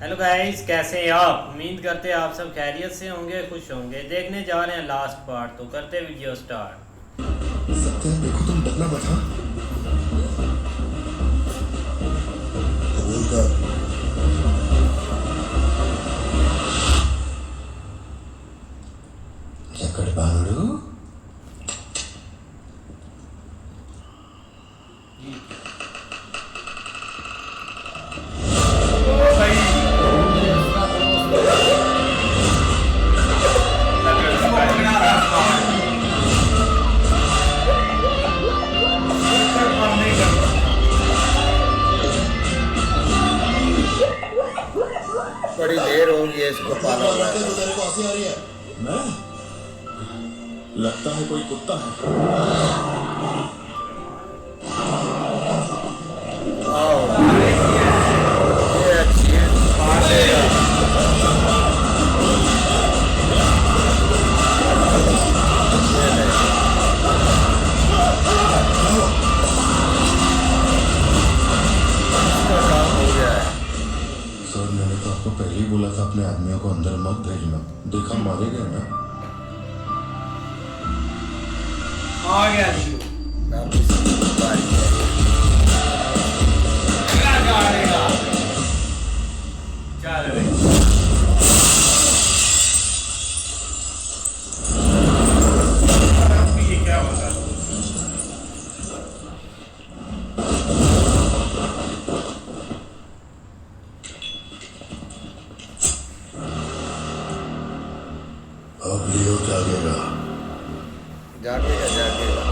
Hello guys, कैसे हैं आप? उम्मीद करते हैं आप सब खैरियत से होंगे, खुश होंगे। देखने जा रहे हैं लास्ट पार्ट, तो करते हैं वीडियो स्टार्ट। सत्या देखो तुम डरना मत हाँ। कबूल कर। जकड़ बांगड़ू बड़ी देर हो गई है इसको पाला हुआ है। तेरे को हंसी आ रही है? मैं लगता है कोई कुत्ता है। आओ ये अच्छी है, मार देगा। इसका काम हो गया है। सर मैंने तो आपको पहले ही बोला था अपने आदमियों को अंदर मत भेजना। देखा मारे गए ना। आ गया जी। अब इसकी बारी है। चल रे। ये क्या होता है? अब लियो जागेगा। जागेगा जागेगा।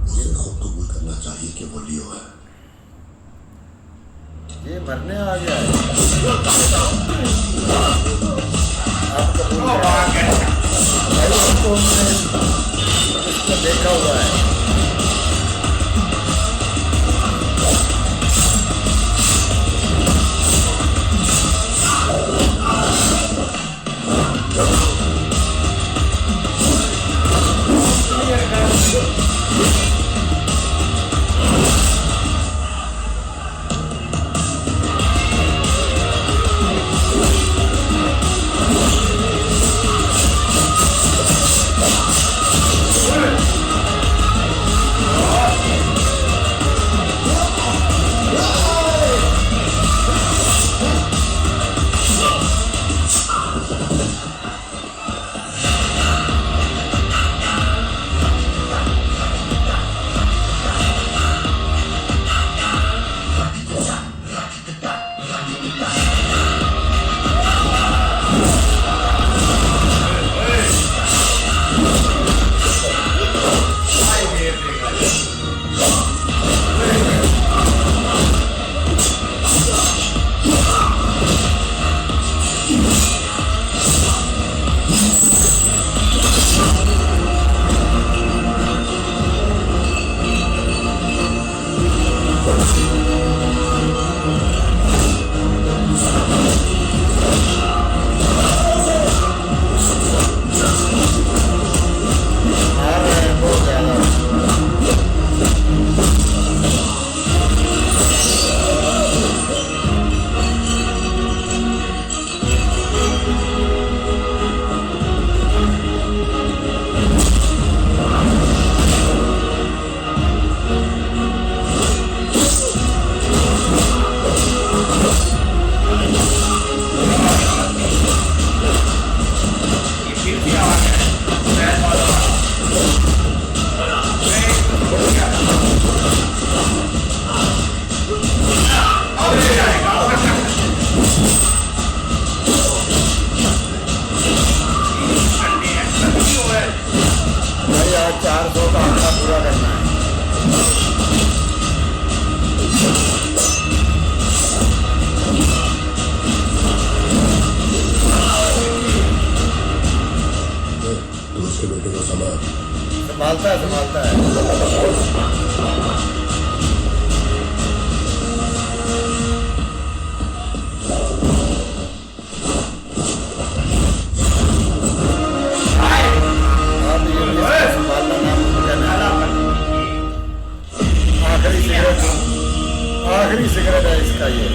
उसे खुद कबूल करना चाहिए कि वो लियो है। ये मरने आ गया है। आप कबूल करें। भाई हमको हमने इसको देखा हुआ है। समय संभालता है अब ये इसको संभालना नाम आखिरी सिगरेट है इसका ये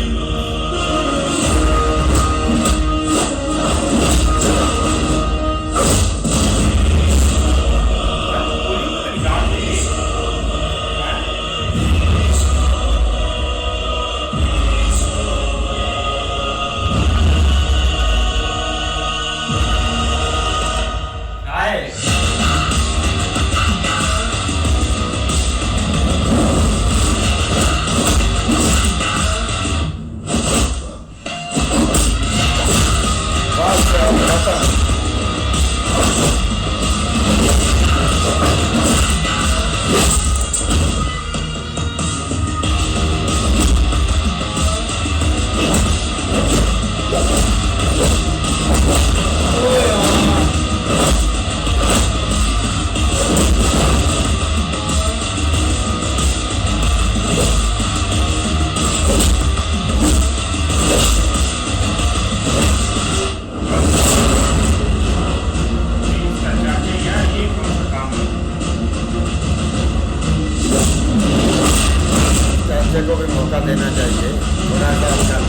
चाचा को भी मौका देना चाहिए थोड़ा सा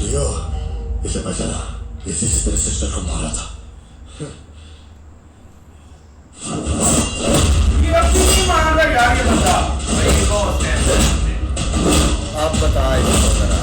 लियो इसे पहचाना इसी से तेरे सिस्टर को मारा था ये अब क्यों नहीं मार रहा यार ये बंदा भाई बहुत आप बताएं इसको जरा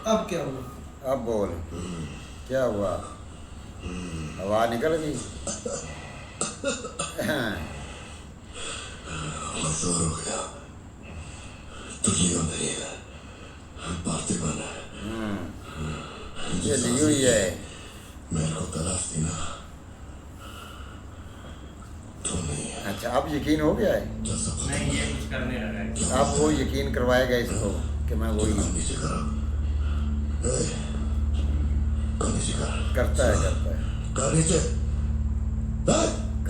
अब क्या हुआ अब बोल क्या हुआ हवा निकल गई मजदूर हो गया तू लियो नहीं है पार्थिवन है ये लियो ही है मेरे को तलाश थी ना तू नहीं है अच्छा अब यकीन हो गया है जो सब नहीं ये कुछ करने लगा है आप वो यकीन करवाएगा इसको कि मैं वही हूँ नीचे करो नीचे कर करता है कर नीचे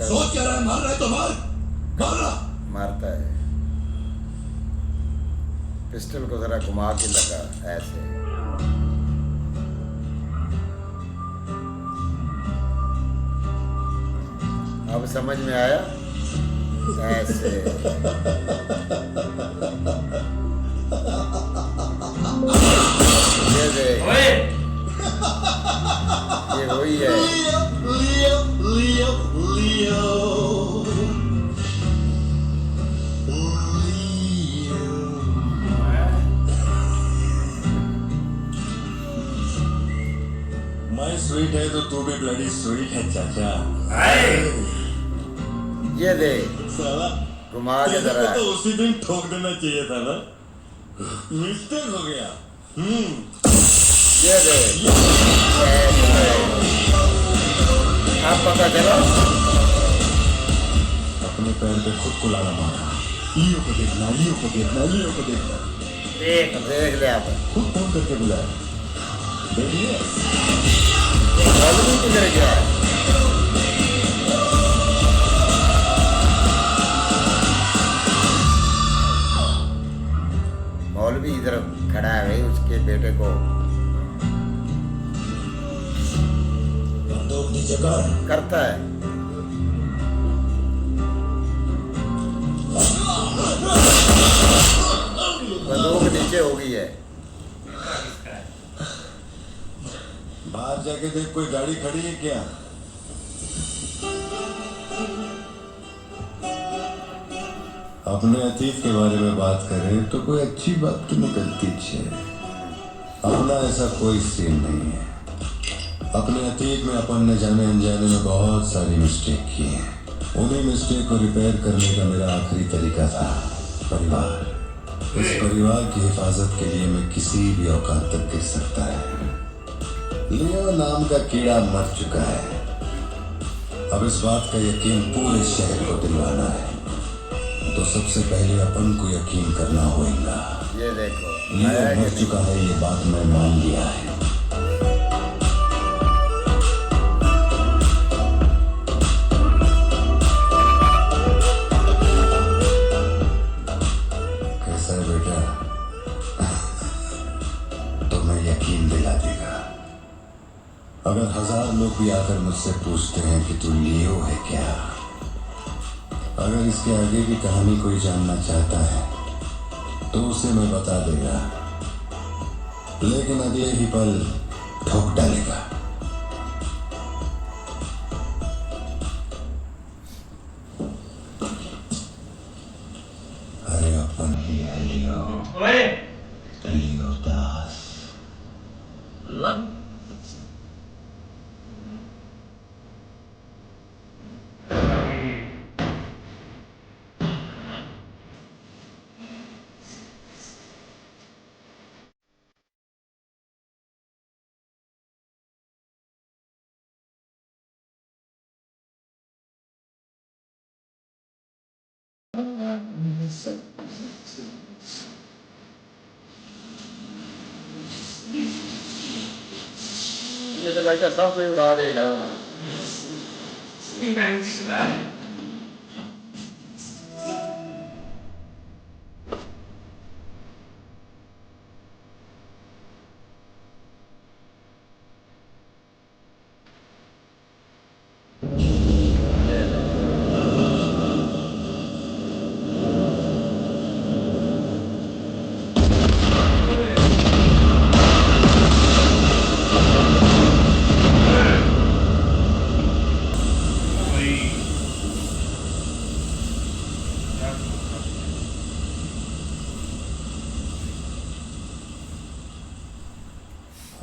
सोच क्या रहा है मार रहा है तो मार रहा मारता है पिस्टल को जरा घुमा के लगा ऐसे अब समझ में आया ऐसे ये दे ओए ये वही है मैं स्वीट है तो तू भी ब्लडी स्वीट है चाचा ये दे साला घुमा के तेरे जरा को तो उसी दिन ठोक देना चाहिए था ना मिस्टेक हो गया ये दे आप पता चला अपने पैर पे खुद को लाना मारा लियो को देखना लियो को देखना लियो को देखना देख देख ले आप खुद फोन करके बुलाया देखिए आदमी किधर गया मौलवी इधर खड़ा है भाई उसके बेटे को बंदूक नीचे कर करता है बंदूक नीचे हो गई है बाहर जाके देख कोई गाड़ी खड़ी है क्या अपने अतीत के बारे में बात करें तो कोई अच्छी बात तो निकलती है। अपना ऐसा कोई सीन नहीं है। अपने अतीत में अपन ने जाने अनजाने में बहुत सारी मिस्टेक की है। उन्हीं मिस्टेक को रिपेयर करने का मेरा आखिरी तरीका था परिवार। इस परिवार की हिफाजत के लिए मैं किसी भी औकात तक गिर सकता है। लियो नाम का कीड़ा मर चुका है। अब इस बात का यकीन पूरे शहर को दिलवाना है, तो सबसे पहले अपन को यकीन करना होगा। ये देखो लियो मर चुका है, ये बात मैं मान लिया है। कैसा है बेटा? तो मैं यकीन दिला देगा। अगर 1000 लोग भी आकर मुझसे पूछते हैं कि तू लियो है क्या, अगर इसके आगे की कहानी कोई जानना चाहता है तो उसे मैं बता देगा, लेकिन अगले ही पल ठोक डालेगा। अरे अपन ही है लियो, लियो दास। Như tôi lấy cả tóc lên đó để đâu.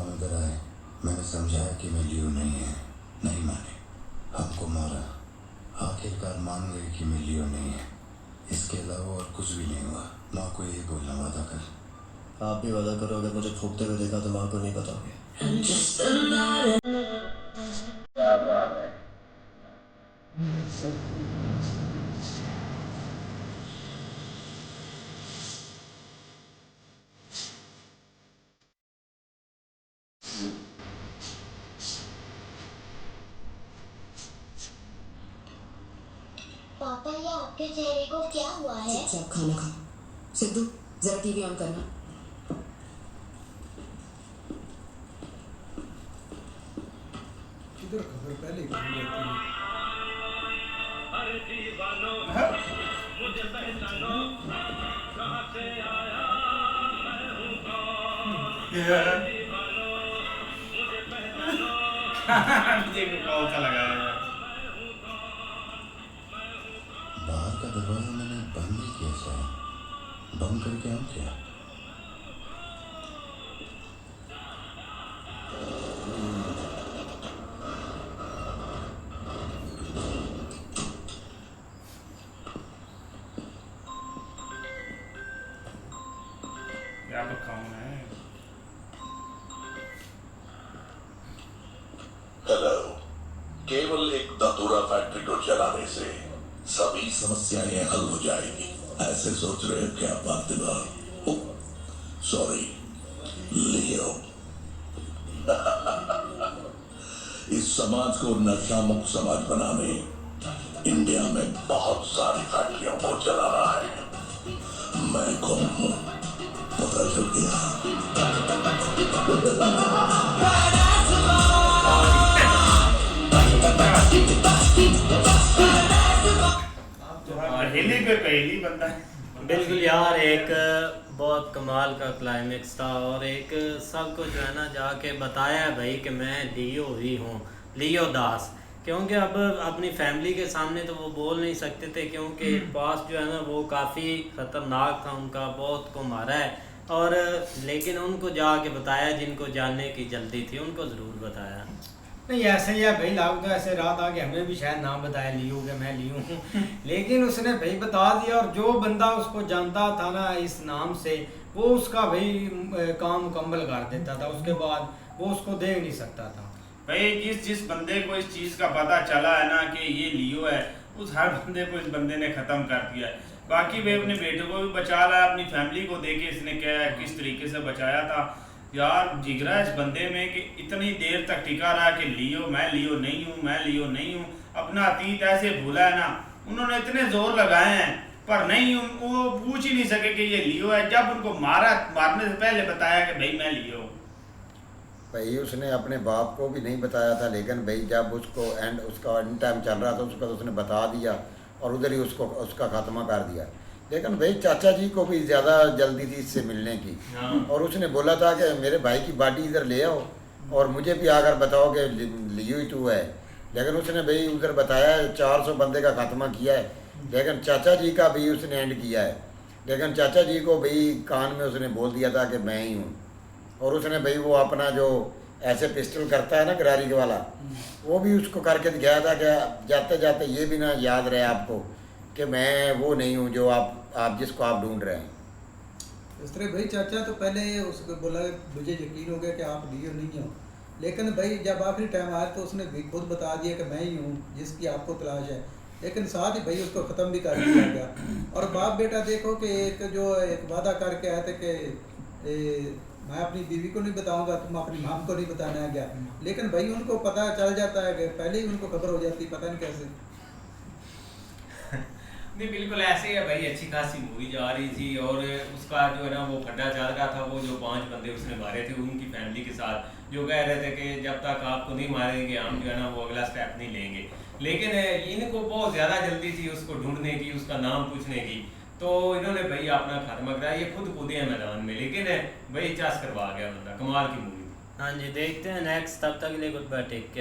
हम इधर आए, मैंने समझाया कि मैं लियो नहीं है, नहीं माने, हमको मारा। आखिरकार मान गए कि मैं लियो नहीं है। इसके अलावा और कुछ भी नहीं हुआ। माँ को यही बोलना, वादा कर। आप भी वादा करो, अगर मुझे फूकते हुए देखा तो माँ को नहीं बताओगे। पापा ये आपके चेहरे को क्या हुआ है? चुपचाप खाना खाओ। सिद्धू जरा टीवी ऑन करना। किधर खबर पहले कहीं रहती है? मुझे कौन सा लगा है? बाहर का दरवाजा मैंने बंद ही किया शायद। बंद करके आऊँ क्या? यहाँ पे कौन है? हेलो। केवल एक दतूरा फैक्ट्री को चलाने से सभी समस्याएं हल हो जाएगी, ऐसे सोच रहे हो क्या पार्थिवा? सॉरी लियो। इस समाज को नशा मुक्त समाज बनाने इंडिया में बहुत सारी फैक्ट्रियों को चलाना है। मैं कौन हूँ पता चल गया। पहेली पे पहेली बंदा है। बिल्कुल यार, एक बहुत कमाल का क्लाइमेक्स था और एक सबको जो है ना जाके बताया भाई कि मैं लियो ही हूँ, लियो दास। क्योंकि अब अपनी फैमिली के सामने तो वो बोल नहीं सकते थे, क्योंकि पास जो है ना वो काफ़ी ख़तरनाक था, उनका बहुत को मारा है। और लेकिन उनको जाके बताया, जिनको जानने की जल्दी थी उनको ज़रूर बताया। नहीं ऐसे ही है भाई, लागू तो ऐसे रात आके हमें भी शायद नाम बताया लियो के मैं लियो हूँ लेकिन उसने भाई बता दिया, और जो बंदा उसको जानता था ना इस नाम से, वो उसका भाई काम मुकम्मल कर देता था, उसके बाद वो उसको देख नहीं सकता था। भाई जिस बंदे को इस चीज़ का पता चला है ना कि ये लियो है, उस हर बंदे को इस बंदे ने ख़त्म कर दिया है। बाकी वे अपने बेटे को भी बचा लाया, अपनी फैमिली को देखे इसने क्या है किस तरीके से बचाया था। यार जिगरा इस बंदे में कि इतनी देर तक टिका रहा कि लियो मैं लियो नहीं हूँ, मैं लियो नहीं हूँ, अपना अतीत ऐसे भूला है ना। उन्होंने इतने जोर लगाए हैं पर नहीं, वो पूछ ही नहीं सके कि ये लियो है। जब उनको मारने से पहले बताया कि भाई मैं लियो। भाई उसने अपने बाप को भी नहीं बताया था, लेकिन भाई जब उसका एंड टाइम चल रहा था उसका तो उसने बता दिया और उधर ही उसका खात्मा कर दिया। लेकिन भाई चाचा जी को भी ज़्यादा जल्दी थी इससे मिलने की, और उसने बोला था कि मेरे भाई की बॉडी इधर ले आओ और मुझे भी आकर बताओ कि लियो ही टू है। लेकिन उसने भाई उधर बताया 400 बंदे का खात्मा किया है, लेकिन चाचा जी का भी उसने एंड किया है। लेकिन चाचा जी को भाई कान में उसने बोल दिया था कि मैं ही हूँ, और उसने भाई वो अपना जो ऐसे पिस्टल करता है ना गरारी वाला, वो भी उसको करके दिखाया था कि जाते जाते ये भी ना याद रहे आपको कि मैं वो नहीं हूँ जो आप जिसको आप ढूंढ रहे हैं। इस तरह भाई चाचा तो पहले उसको बोला मुझे यकीन हो गया कि आप लियो नहीं हो, लेकिन भाई जब आखिरी टाइम आया तो उसने भी खुद बता दिया कि मैं ही हूँ जिसकी आपको तलाश है। लेकिन साथ ही भाई उसको ख़त्म भी कर दिया गया। और बाप बेटा देखो कि एक वादा करके आए थे कि मैं अपनी बीवी को नहीं बताऊंगा, तुम अपनी माम को नहीं बताना है क्या, लेकिन भाई उनको पता चल जाता है कि पहले ही उनको खबर हो जाती, पता नहीं कैसे। नहीं बिल्कुल ऐसे ही है भाई, अच्छी खासी मूवी जा रही थी और उसका जो है ना वो खड्डा चल रहा था। वो जो 5 बंदे उसने मारे थे उनकी फैमिली के साथ, जो कह रहे थे कि जब तक आपको नहीं मारेंगे हम जो है ना वो अगला स्टेप नहीं लेंगे। लेकिन इनको बहुत ज़्यादा जल्दी थी उसको ढूंढने की, उसका नाम पूछने की, तो इन्होंने भाई अपना खात्मा कराया। ये खुद कूदे हैं मैदान में, लेकिन भाई चस करवा गया बंदा। कमाल की मूवी। हाँ जी देखते हैं नेक्स्ट, तब तक के लिए गुड बाय, टेक केयर।